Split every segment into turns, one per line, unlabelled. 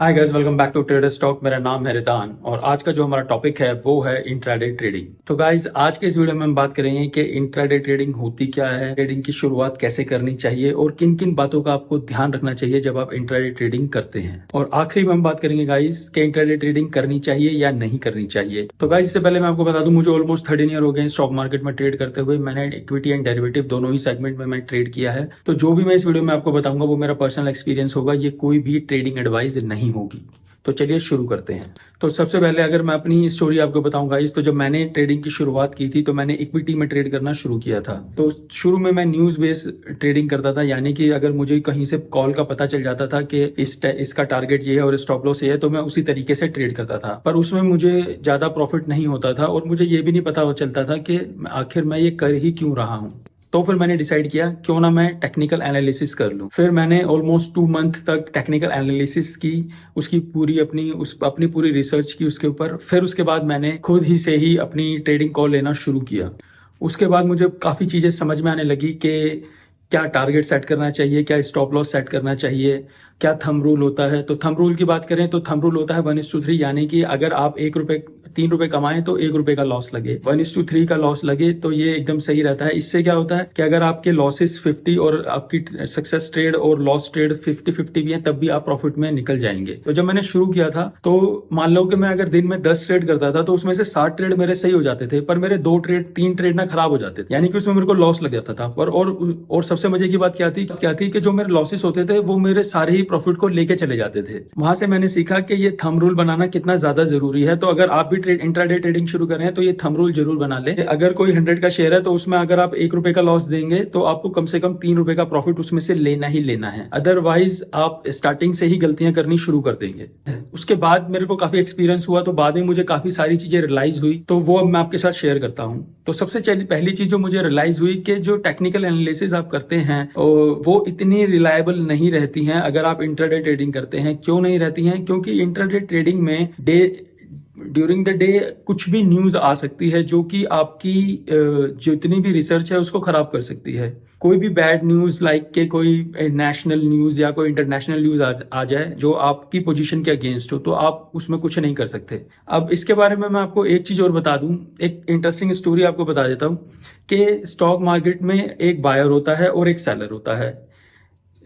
Hi guys, welcome back to trader stock. मेरा नाम है रिदान और आज का जो हमारा टॉपिक है वो है इंट्राडे ट्रेडिंग। तो गाइस, आज के इस वीडियो में हम बात करेंगे कि इंट्राडे ट्रेडिंग होती क्या है, ट्रेडिंग की शुरुआत कैसे करनी चाहिए और किन किन बातों का आपको ध्यान रखना चाहिए जब आप इंट्राडे ट्रेडिंग करते हैं। और आखिरी में हम बात करेंगे गाइस कि इंट्राडे ट्रेडिंग करनी चाहिए या नहीं करनी चाहिए। तो गाइस, इससे पहले मैं आपको बता दूं, मुझे ऑलमोस्ट 13 ईयर हो गए स्टॉक मार्केट में ट्रेड करते हुए। मैंने इक्विटी एंड डेरिवेटिव दोनों ही सेगमेंट में मैं ट्रेड किया है। तो जो भी मैं इस वीडियो में आपको बताऊंगा वो मेरा पर्सनल एक्सपीरियंस होगा, ये कोई भी ट्रेडिंग एडवाइस नहीं होगी। तो चलिए शुरू करते हैं। तो सबसे पहले अगर मैं अपनी स्टोरी आपको बताऊंगा तो जब मैंने ट्रेडिंग की शुरुआत की थी तो मैंने इक्विटी में ट्रेड करना शुरू किया था। तो शुरू में मैं न्यूज बेस ट्रेडिंग करता था, यानी कि अगर मुझे कहीं से कॉल का पता चल जाता था कि इसका टारगेट ये है और स्टॉप लॉस ये है, तो मैं उसी तरीके से ट्रेड करता था। पर उसमें मुझे ज्यादा प्रॉफिट नहीं होता था और मुझे ये भी नहीं पता चलता था कि आखिर मैं ये कर ही क्यों रहा हूँ। तो फिर मैंने डिसाइड किया क्यों ना मैं टेक्निकल एनालिसिस कर लूं। फिर मैंने ऑलमोस्ट 2 मंथ तक टेक्निकल एनालिसिस की, उसकी पूरी अपनी पूरी रिसर्च की उसके ऊपर। फिर उसके बाद मैंने खुद ही से ही अपनी ट्रेडिंग कॉल लेना शुरू किया। उसके बाद मुझे काफ़ी चीज़ें समझ में आने लगी कि क्या टारगेट सेट करना चाहिए, क्या स्टॉप लॉस सेट करना चाहिए, क्या थंब रूल होता है। तो थंब रूल की बात करें तो थंब रूल होता है 1:3, यानी कि अगर आप 3 रुपए कमाएं तो 1 रुपए का लॉस लगे, 1:3 का लॉस लगे तो ये एकदम सही रहता है। इससे क्या होता है कि अगर आपके लॉसेस 50 और आपकी सक्सेस ट्रेड और लॉस ट्रेड 50-50 भी है, तब भी आप प्रॉफिट में निकल जाएंगे। तो जब मैंने शुरू किया था तो मान लो कि मैं अगर दिन में 10 ट्रेड करता था तो उसमें से 7 ट्रेड मेरे सही हो जाते थे, पर मेरे 3 ट्रेड ना खराब हो जाते थे, यानी कि उसमें मेरे को लॉस लग जाता था। और सबसे मजे की बात क्या थी कि जो मेरे लॉसेस होते थे वो मेरे सारे ही प्रॉफिट को लेके चले जाते थे। वहां से मैंने सीखा कि ये थंब रूल बनाना कितना ज्यादा जरूरी है। तो अगर आप भी इंट्राडे ट्रेडिंग शुरू करें तो ये थंब रूल जरूर बना लें। अगर कोई 100 का शेयर है तो उसमें अगर आप 1 रुपए का लॉस देंगे तो आपको कम से कम 3 रुपए का प्रॉफिट उसमें से लेना ही लेना है, अदरवाइज आप स्टार्टिंग से ही गलतियां करनी शुरू कर देंगे। उसके बाद मेरे को काफी एक्सपीरियंस हुआ, तो बाद में मुझे काफी सारी चीजें रियलाइज हुई, तो वो अब मैं आपके साथ शेयर करता हूँ। तो सबसे पहली चीज जो मुझे रियलाइज हुई कि जो टेक्निकल एनालिसिस आप करते हैं वो इतनी रिलायबल नहीं रहती हैं अगर आप इंट्राडे ट्रेडिंग करते हैं। क्यों नहीं रहती हैं? क्योंकि इंट्राडे ट्रेडिंग में ड्यूरिंग द डे कुछ भी न्यूज आ सकती है जो कि आपकी जितनी भी रिसर्च है उसको खराब कर सकती है। कोई भी बैड न्यूज लाइक के कोई नेशनल न्यूज या कोई इंटरनेशनल न्यूज आ जाए जो आपकी पोजीशन के अगेंस्ट हो, तो आप उसमें कुछ नहीं कर सकते। अब इसके बारे में मैं आपको एक चीज और बता दूं, एक इंटरेस्टिंग स्टोरी आपको बता देता हूं कि स्टॉक मार्केट में एक बायर होता है और एक सेलर होता है।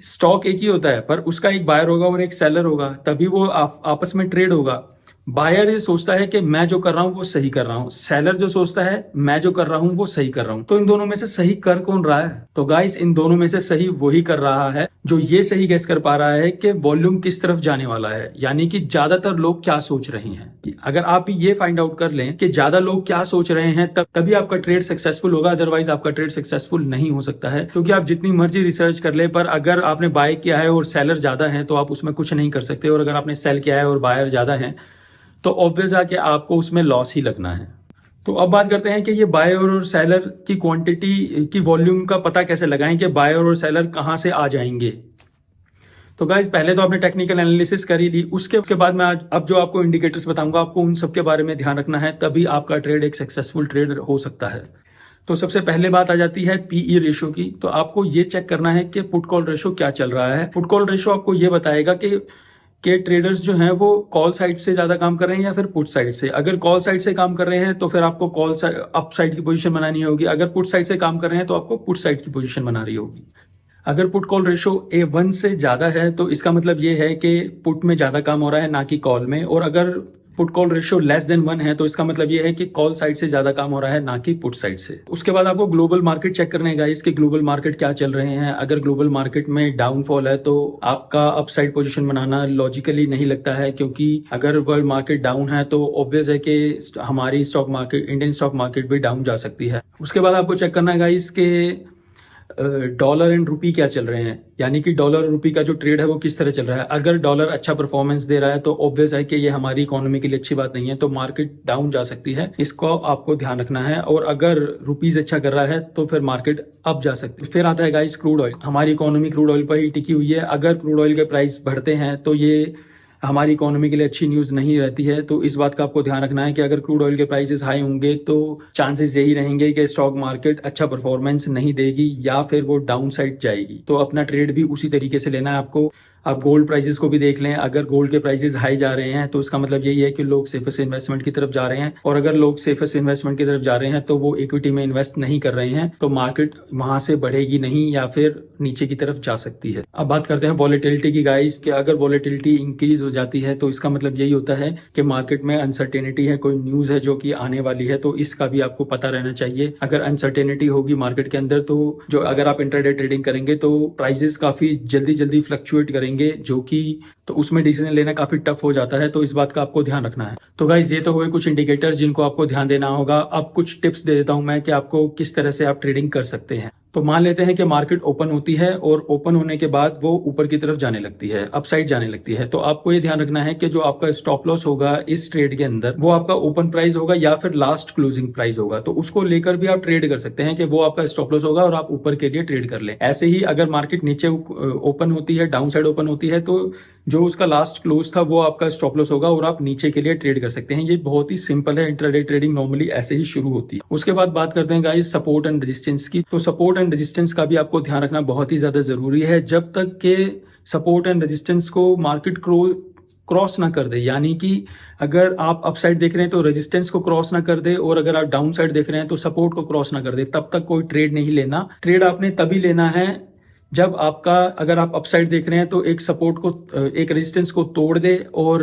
स्टॉक एक ही होता है पर उसका एक बायर होगा और एक सेलर होगा, तभी वो आपस में ट्रेड होगा। बायर ये सोचता है कि मैं जो कर रहा हूं वो सही कर रहा हूं, सेलर जो सोचता है मैं जो कर रहा हूं वो सही कर रहा हूं। तो इन दोनों में से सही कर कौन रहा है? तो गाइस, इन दोनों में से सही वही कर रहा है जो ये सही गेस कर पा रहा है कि वॉल्यूम किस तरफ जाने वाला है, यानी कि ज्यादातर लोग क्या सोच रहे हैं। अगर आप ये फाइंड आउट कर लें कि ज्यादा लोग क्या सोच रहे हैं, तभी आपका ट्रेड सक्सेसफुल होगा, अदरवाइज आपका ट्रेड सक्सेसफुल नहीं हो सकता है। क्योंकि आप जितनी मर्जी रिसर्च कर ले, पर अगर आपने बाय किया है और सेलर ज्यादा है तो आप उसमें कुछ नहीं कर सकते, और अगर आपने सेल किया है और बायर ज्यादा है तो ऑब्वियस है कि आपको उसमें लॉस ही लगना है। तो अब बात करते हैं कि ये बायर और सेलर की क्वांटिटी की वॉल्यूम का पता कैसे लगाएं कि बायर और सेलर कहां से आ जाएंगे। तो गाइस, पहले तो आपने टेक्निकल एनालिसिस कर ही ली, उसके बाद मैं अब जो आपको इंडिकेटर्स बताऊंगा आपको उन सब के बारे में ध्यान रखना है, तभी आपका ट्रेड एक सक्सेसफुल ट्रेड हो सकता है। तो सबसे पहले बात आ जाती है पीई रेशो की। तो आपको ये चेक करना है कि पुट कॉल रेशो क्या चल रहा है। पुट कॉल रेशो आपको ये बताएगा कि ट्रेडर्स जो हैं वो कॉल साइड से ज्यादा काम कर रहे हैं या फिर पुट साइड से। अगर कॉल साइड से काम कर रहे हैं तो फिर आपको कॉल अप साइड की पोजीशन बनानी होगी, अगर पुट साइड से काम कर रहे हैं तो आपको पुट साइड की पोजीशन बना रही होगी। अगर पुट कॉल रेशो A1 से ज्यादा है तो इसका मतलब ये है कि पुट में ज्यादा काम हो रहा है, ना कि कॉल में। और अगर पुट कॉल रेशो <1 है तो इसका मतलब ये है कि कॉल साइड से ज्यादा काम हो रहा है, ना कि पुट साइड से। उसके बाद आपको ग्लोबल मार्केट चेक करने का, इसके ग्लोबल मार्केट क्या चल रहे हैं। अगर ग्लोबल मार्केट में डाउनफॉल है तो आपका अपसाइड पोजीशन बनाना लॉजिकली नहीं लगता है, क्योंकि अगर वर्ल्ड मार्केट डाउन है तो ऑब्वियस है कि हमारी stock market, Indian stock market भी डाउन जा सकती है। उसके बाद आपको चेक करना है गाइस के डॉलर एंड रुपी क्या चल रहे हैं, यानी कि डॉलर और रुपी का जो ट्रेड है वो किस तरह चल रहा है। अगर डॉलर अच्छा परफॉर्मेंस दे रहा है तो ऑब्वियस है कि ये हमारी इकोनॉमी के लिए अच्छी बात नहीं है, तो मार्केट डाउन जा सकती है, इसको आपको ध्यान रखना है। और अगर रुपीज अच्छा कर रहा है तो फिर मार्केट अप जा सकती है। फिर आता है गाइस क्रूड ऑयल। हमारी इकोनॉमी क्रूड ऑयल पर ही टिकी हुई है। अगर क्रूड ऑयल के प्राइस बढ़ते हैं तो ये हमारी इकोनॉमी के लिए अच्छी न्यूज नहीं रहती है। तो इस बात का आपको ध्यान रखना है कि अगर क्रूड ऑयल के प्राइसेस हाई होंगे तो चांसेस यही रहेंगे कि स्टॉक मार्केट अच्छा परफॉर्मेंस नहीं देगी या फिर वो डाउन साइड जाएगी। तो अपना ट्रेड भी उसी तरीके से लेना है आपको। आप गोल्ड प्राइसेस को भी देख लें, अगर गोल्ड के प्राइसेस हाई जा रहे हैं तो इसका मतलब यही है कि लोग सेफेस्ट इन्वेस्टमेंट की तरफ जा रहे हैं, और अगर लोग सेफेस्ट इन्वेस्टमेंट की तरफ जा रहे हैं तो वो इक्विटी में इन्वेस्ट नहीं कर रहे हैं, तो मार्केट वहां से बढ़ेगी नहीं या फिर नीचे की तरफ जा सकती है। अब बात करते हैं वॉलेटिलिटी की गाइस, कि अगर वॉलेटिलिटी इंक्रीज हो जाती है तो इसका मतलब यही होता है कि मार्केट में अनसर्टेनिटी है, कोई न्यूज है जो कि आने वाली है, तो इसका भी आपको पता रहना चाहिए। अगर अनसर्टेनिटी होगी मार्केट के अंदर तो जो अगर आप इंट्राडे ट्रेडिंग करेंगे तो प्राइसेस काफी जल्दी जल्दी फ्लक्चुएट करेंगे, जो कि तो उसमें डिसीजन लेना काफी टफ हो जाता है, तो इस बात का आपको ध्यान रखना है। तो गाइस ये तो हुए कुछ इंडिकेटर्स जिनको आपको ध्यान देना होगा। अब कुछ टिप्स दे देता हूं मैं कि आपको किस तरह से आप ट्रेडिंग कर सकते हैं। तो मान लेते हैं कि मार्केट ओपन होती है और ओपन होने के बाद वो ऊपर की तरफ जाने लगती है, अपसाइड जाने लगती है, तो आपको ये ध्यान रखना है कि जो आपका स्टॉप लॉस होगा इस ट्रेड के अंदर वो आपका ओपन प्राइस होगा या फिर लास्ट क्लोजिंग प्राइस होगा, तो उसको लेकर भी आप ट्रेड कर सकते हैं कि वो आपका स्टॉप लॉस होगा और आप ऊपर के लिए ट्रेड कर लें। ऐसे ही अगर मार्केट नीचे ओपन होती है, डाउन साइड ओपन होती है, तो जो उसका लास्ट क्लोज था वो आपका स्टॉप लॉस होगा और आप नीचे के लिए ट्रेड कर सकते हैं। ये बहुत ही सिंपल है, इंट्राडे ट्रेडिंग नॉर्मली ऐसे ही शुरू होती है। उसके बाद बात करते हैं गाइस सपोर्ट एंड रेजिस्टेंस की। तो सपोर्ट एंड रेजिस्टेंस का भी आपको ध्यान रखना बहुत ही ज्यादा जरूरी है। जब तक के सपोर्ट एंड रेजिस्टेंस को मार्केट क्रॉस ना कर दे, यानी कि अगर आप अपसाइड देख रहे हैं तो रेजिस्टेंस को क्रॉस ना कर दे, और अगर आप डाउन साइड देख रहे हैं तो सपोर्ट को क्रॉस ना कर दे, तब तक कोई ट्रेड नहीं लेना। ट्रेड आपने तभी लेना है जब आपका, अगर आप अपसाइड देख रहे हैं तो एक सपोर्ट को, एक रेजिस्टेंस को तोड़ दे, और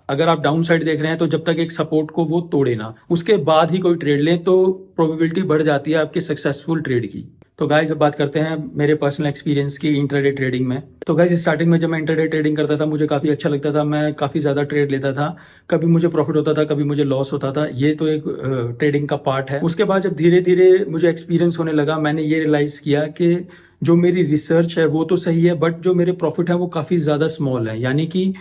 अगर आप डाउन साइड देख रहे हैं तो जब तक एक सपोर्ट को वो तोड़े ना, उसके बाद ही कोई ट्रेड लें, तो प्रोबेबिलिटी बढ़ जाती है आपकी सक्सेसफुल ट्रेड की। तो गाइस अब बात करते हैं मेरे पर्सनल एक्सपीरियंस की इंट्राडे ट्रेडिंग में। तो गाइस स्टार्टिंग में जब मैं इंट्राडे ट्रेडिंग करता था मुझे काफी अच्छा लगता था, मैं काफी ज्यादा ट्रेड लेता था, कभी मुझे प्रॉफिट होता था, कभी मुझे लॉस होता था, ये तो एक ट्रेडिंग का पार्ट है। उसके बाद जब धीरे धीरे मुझे एक्सपीरियंस होने लगा, मैंने ये रियलाइज किया कि जो मेरी रिसर्च है वो तो सही है, बट जो मेरे प्रॉफिट है वो काफी ज्यादा स्मॉल है, यानी कि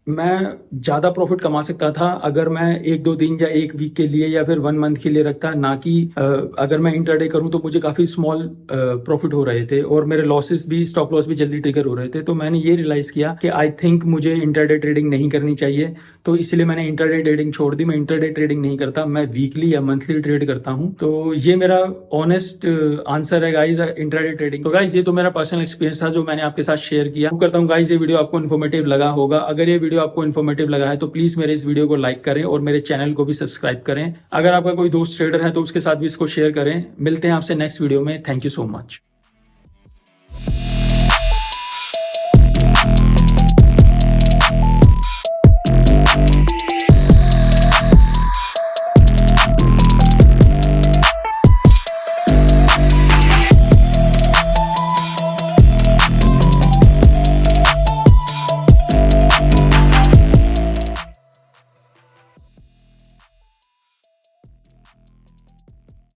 मैं ज्यादा प्रॉफिट कमा सकता था अगर मैं 1-2 दिन या 1 वीक के लिए या फिर 1 मंथ के लिए रखता, ना कि अगर मैं इंट्राडे करूं तो मुझे काफी स्मॉल प्रॉफिट हो रहे थे और मेरे लॉसेस भी, स्टॉप लॉस भी जल्दी ट्रिगर हो रहे थे। तो मैंने ये रियलाइज किया कि आई थिंक मुझे इंट्राडे ट्रेडिंग नहीं करनी चाहिए, तो इसलिए मैंने इंट्राडे ट्रेडिंग छोड़ दी। मैं इंट्राडे ट्रेडिंग नहीं करता, मैं वीकली या मंथली ट्रेड करता हूं। तो ये मेरा ऑनेस्ट आंसर है गाइज इंट्राडे ट्रेडिंग। तो गाइज ये तो मेरा पर्सनल एक्सपीरियंस था जो मैंने आपके साथ शेयर किया। करता हूँ गाइज ये वीडियो आपको इन्फॉर्मेटिव लगा होगा। अगर ये वीडियो आपको इन्फॉर्मेटिव लगा है तो प्लीज मेरे इस वीडियो को लाइक करें और मेरे चैनल को भी सब्सक्राइब करें। अगर आपका कोई दोस्त ट्रेडर है तो उसके साथ भी इसको शेयर करें। मिलते हैं आपसे नेक्स्ट वीडियो में। Thank you so much.